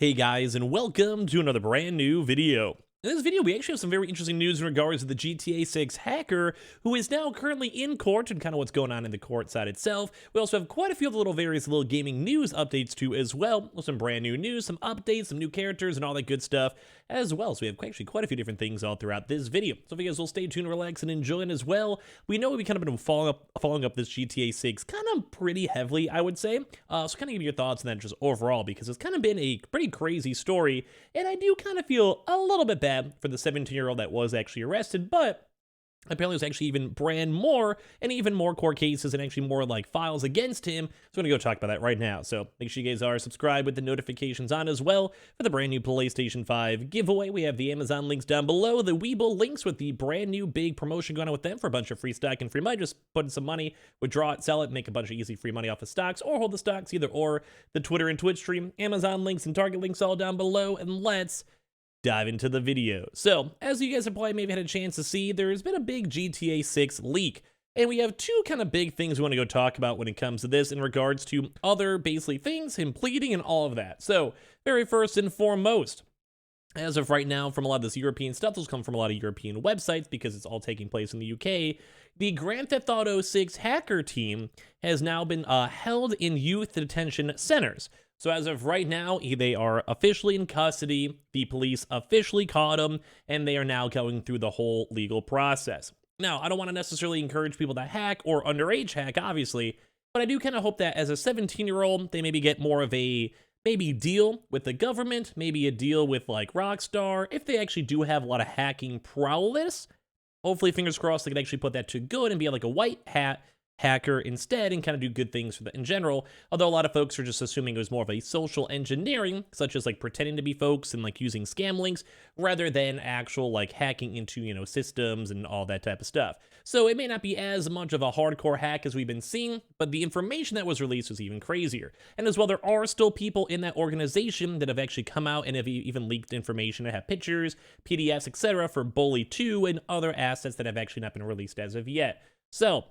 Hey guys, and welcome to another brand new video. In this video, we actually have some very interesting news in regards to the GTA 6 hacker who is now currently in court and kind of what's going on in the court side itself. We also have quite a few of the various little gaming news updates too as well, with some brand new news, some updates, some new characters, and all that good stuff as well. So we have actually quite a few different things all throughout this video. So if you guys will stay tuned, relax, and enjoy it as well. We know we've kind of been following up this GTA 6 kind of pretty heavily, I would say. So kind of give me your thoughts on that just overall, because it's kind of been a pretty crazy story, and I do kind of feel a little bit bad for the 17-year-old that was actually arrested, but apparently there's actually even even more court cases and actually more like files against him. So I'm gonna go talk about that right now. So make sure you guys are subscribed with the notifications on as well for the brand new PlayStation 5 giveaway. We have the Amazon links down below, the Webull links with the brand new big promotion going on with them for a bunch of free stock and free money. Just put in some money, withdraw it, sell it, make a bunch of easy free money off of stocks, or hold the stocks, either or. The Twitter and Twitch stream, Amazon links and Target links all down below, and let's dive into the video. So, as you guys have probably maybe had a chance to see, there's been a big GTA 6 leak, and we have two kind of big things we want to go talk about when it comes to this in regards to other basically things, him pleading and all of that. So, very first and foremost, as of right now, from a lot of this European stuff, this will come from a lot of European websites because it's all taking place in the UK. The Grand Theft Auto 6 hacker team has now been held in youth detention centers. So as of right now, they are officially in custody, the police officially caught them, and they are now going through the whole legal process. Now, I don't want to necessarily encourage people to hack or underage hack, obviously, but I do kind of hope that as a 17-year-old, they maybe get more of a deal with the government, maybe a deal with like Rockstar, if they actually do have a lot of hacking prowess. Hopefully, fingers crossed, they can actually put that to good and be like a white hat hacker instead and kind of do good things for that in general. Although a lot of folks are just assuming it was more of a social engineering, such as like pretending to be folks and like using scam links rather than actual like hacking into, systems and all that type of stuff. So it may not be as much of a hardcore hack as we've been seeing, but the information that was released was even crazier. And as well, there are still people in that organization that have actually come out and have even leaked information that have pictures, PDFs, etc. for Bully 2 and other assets that have actually not been released as of yet. So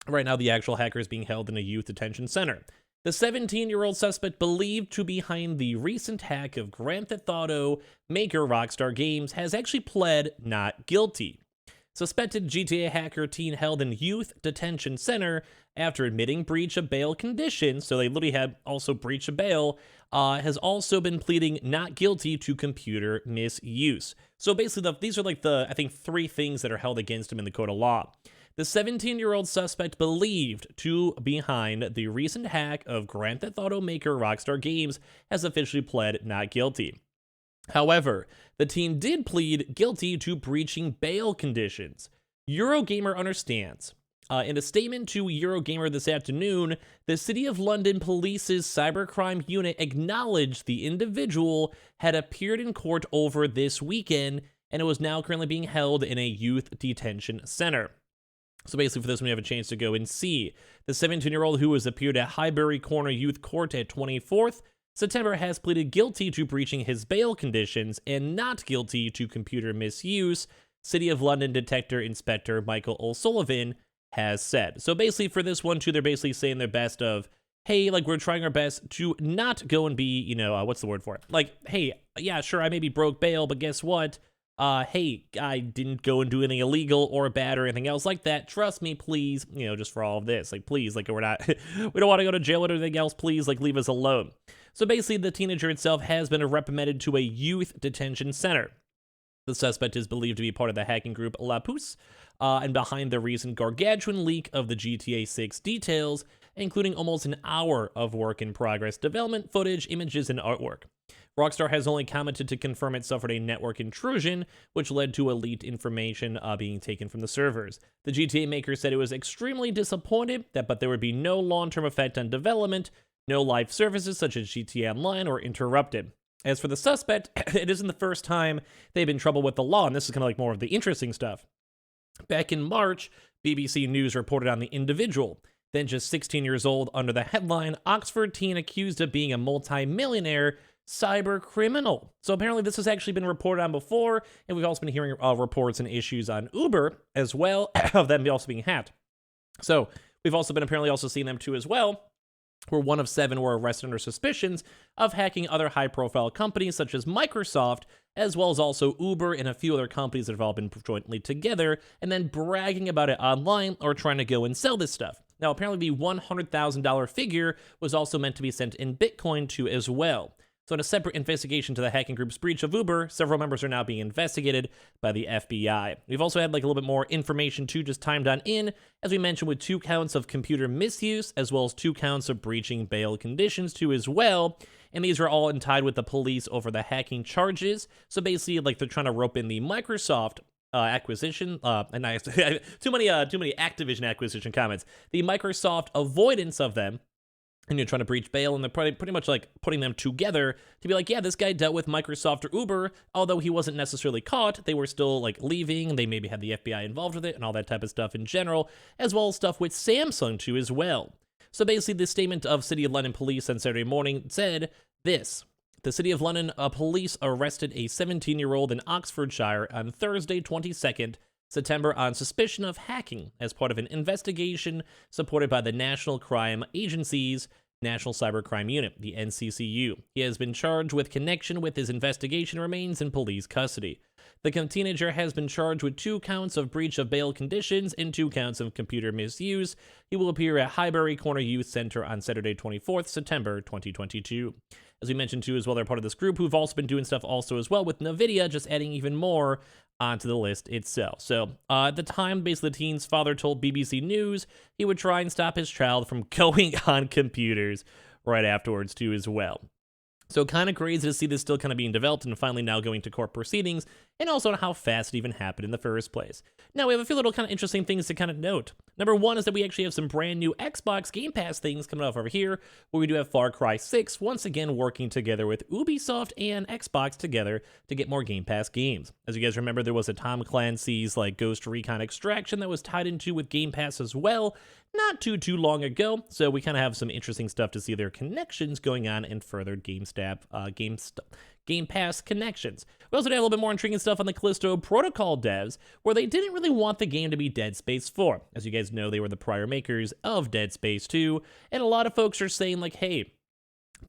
right now, the actual hacker is being held in a youth detention center. The 17-year-old suspect believed to be behind the recent hack of Grand Theft Auto maker Rockstar Games has actually pled not guilty. Suspected GTA hacker teen held in youth detention center after admitting breach of bail conditions, so they literally had also breach of bail, has also been pleading not guilty to computer misuse. So basically, these are like I think, three things that are held against him in the court of law. The 17-year-old suspect believed to be behind the recent hack of Grand Theft Auto maker Rockstar Games has officially pled not guilty. However, the teen did plead guilty to breaching bail conditions. Eurogamer understands. In a statement to Eurogamer this afternoon, the City of London Police's cybercrime unit acknowledged the individual had appeared in court over this weekend and it was now currently being held in a youth detention center. So basically for this one, we have a chance to go and see. The 17-year-old who has appeared at Highbury Corner Youth Court at 24th September has pleaded guilty to breaching his bail conditions and not guilty to computer misuse, City of London Detective Inspector Michael O'Sullivan has said. So basically for this one too, they're basically saying their best of, hey, like we're trying our best to not go and be, what's the word for it? Like, hey, yeah, sure, I maybe broke bail, but guess what? Hey, I didn't go and do anything illegal or bad or anything else like that. Trust me, please, just for all of this. Like, please, like, we don't want to go to jail or anything else. Please, like, leave us alone. So basically, the teenager itself has been reprimanded to a youth detention center. The suspect is believed to be part of the hacking group La Puce, and behind the recent gargantuan leak of the GTA 6 details, including almost an hour of work in progress development footage, images, and artwork. Rockstar has only commented to confirm it suffered a network intrusion, which led to leaked information being taken from the servers. The GTA maker said it was extremely disappointed, but there would be no long-term effect on development, no live services such as GTA Online were interrupted. As for the suspect, it isn't the first time they've been in trouble with the law, and this is kind of like more of the interesting stuff. Back in March, BBC News reported on the individual, then just 16 years old, under the headline, Oxford teen accused of being a multi-millionaire cyber criminal. So apparently this has actually been reported on before, and we've also been hearing reports and issues on Uber as well of them also being hacked. So we've also been apparently also seeing them too as well where 1 of 7 were arrested under suspicions of hacking other high-profile companies such as Microsoft, as well as also Uber and a few other companies that have all been jointly together, and then bragging about it online or trying to go and sell this stuff. Now, apparently the $100,000 figure was also meant to be sent in Bitcoin too as well. So in a separate investigation to the hacking group's breach of Uber, several members are now being investigated by the FBI. We've also had like a little bit more information too, just timed on in, as we mentioned, with 2 counts of computer misuse, as well as 2 counts of breaching bail conditions too as well. And these are all tied with the police over the hacking charges. So basically, like, they're trying to rope in the Microsoft acquisition, and too many Activision acquisition comments. The Microsoft avoidance of them, and you're trying to breach bail, and they're pretty much like putting them together to be like, yeah, this guy dealt with Microsoft or Uber, although he wasn't necessarily caught, they were still like leaving, they maybe had the FBI involved with it, and all that type of stuff in general, as well as stuff with Samsung too as well. So basically, this statement of City of London police on Saturday morning said this: the City of London police arrested a 17-year-old in Oxfordshire on Thursday, 22nd September on suspicion of hacking as part of an investigation supported by the National Crime Agency's National Cybercrime Unit, the NCCU. He has been charged with connection with his investigation and remains in police custody. The teenager has been charged with 2 counts of breach of bail conditions and 2 counts of computer misuse. He will appear at Highbury Corner Youth Center on Saturday, 24th September 2022. As we mentioned too as well, they're part of this group who've also been doing stuff also as well with NVIDIA, just adding even more onto the list itself. So at the time, basically the teen's father told BBC News he would try and stop his child from going on computers right afterwards too as well. So kind of crazy to see this still kind of being developed and finally now going to court proceedings, and also how fast it even happened in the first place. Now, we have a few little kind of interesting things to kind of note. Number one is that we actually have some brand new Xbox Game Pass things coming up over here, where we do have Far Cry 6 once again working together with Ubisoft and Xbox together to get more Game Pass games. As you guys remember, there was a Tom Clancy's like Ghost Recon Extraction that was tied into with Game Pass as well, not too long ago, so we kind of have some interesting stuff to see their connections going on and further Game Pass connections. We also did a little bit more intriguing stuff on the Callisto Protocol devs, where they didn't really want the game to be Dead Space 4. As you guys know, they were the prior makers of Dead Space 2, and a lot of folks are saying like, hey,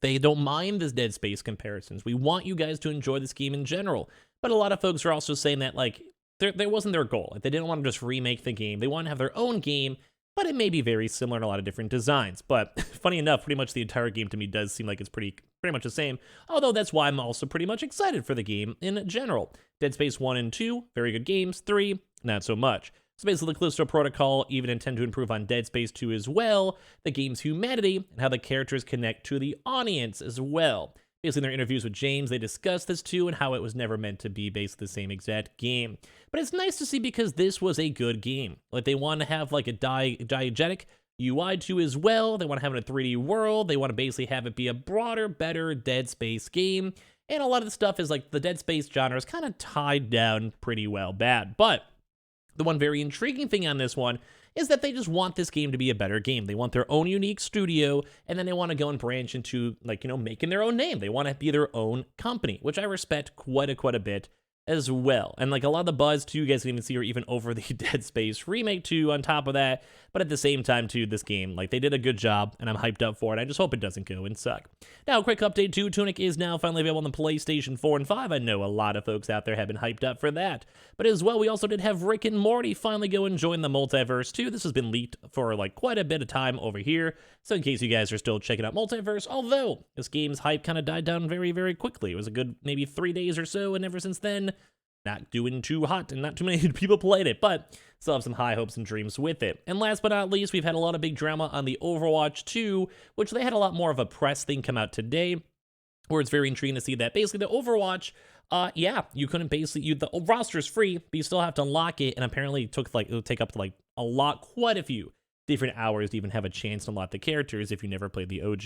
they don't mind this Dead Space comparisons. We want you guys to enjoy this game in general. But a lot of folks are also saying that like, there wasn't their goal. Like, they didn't want to just remake the game. They want to have their own game, but it may be very similar in a lot of different designs. But funny enough, pretty much the entire game to me does seem like it's pretty much the same, although that's why I'm also pretty much excited for the game in general. Dead Space 1 and 2, very good games. 3, not so much. So basically, the Callisto Protocol even intend to improve on Dead Space 2 as well, the game's humanity, and how the characters connect to the audience as well. Basically, in their interviews with James, they discussed this too, and how it was never meant to be basically the same exact game. But it's nice to see because this was a good game. Like, they want to have like a diegetic UI too as well. They want to have it in a 3D world. They want to basically have it be a broader, better Dead Space game. And a lot of the stuff is like the Dead Space genre is kind of tied down pretty well bad. But the one very intriguing thing on this one is that they just want this game to be a better game. They want their own unique studio, and then they want to go and branch into, like, you know, making their own name. They want to be their own company, which I respect quite a bit as well. And like a lot of the buzz too, you guys can even see, are even over the Dead Space remake too on top of that. But at the same time too, this game, like, they did a good job, and I'm hyped up for it. I just hope it doesn't go and suck. Now, a quick update too, Tunic is now finally available on the PlayStation 4 and 5. I know a lot of folks out there have been hyped up for that. But as well, we also did have Rick and Morty finally go and join the multiverse too. This has been leaked for like quite a bit of time over here. So in case you guys are still checking out multiverse, although this game's hype kind of died down very quickly. It was a good maybe 3 days or so, and ever since then, not doing too hot and not too many people played it, but still have some high hopes and dreams with it. And last but not least, we've had a lot of big drama on the Overwatch 2, which they had a lot more of a press thing come out today, where it's very intriguing to see that basically the Overwatch, you couldn't basically, the roster's free, but you still have to unlock it, and apparently it'll take up to like quite a few different hours to even have a chance to unlock the characters if you never played the OG.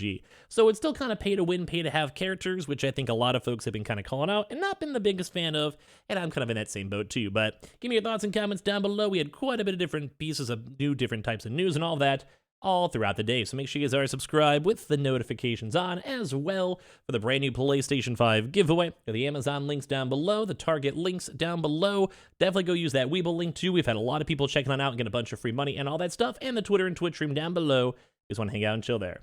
So it's still kind of pay to win, pay to have characters, which I think a lot of folks have been kind of calling out and not been the biggest fan of, and I'm kind of in that same boat too. But give me your thoughts and comments down below. We had quite a bit of different pieces of different types of news and all that all throughout the day. So make sure you guys are subscribed with the notifications on as well for the brand new PlayStation 5 giveaway. The Amazon links down below, the Target links down below. Definitely go use that Weeble link too. We've had a lot of people checking that out and get a bunch of free money and all that stuff. And the Twitter and Twitch stream down below. Just want to hang out and chill there.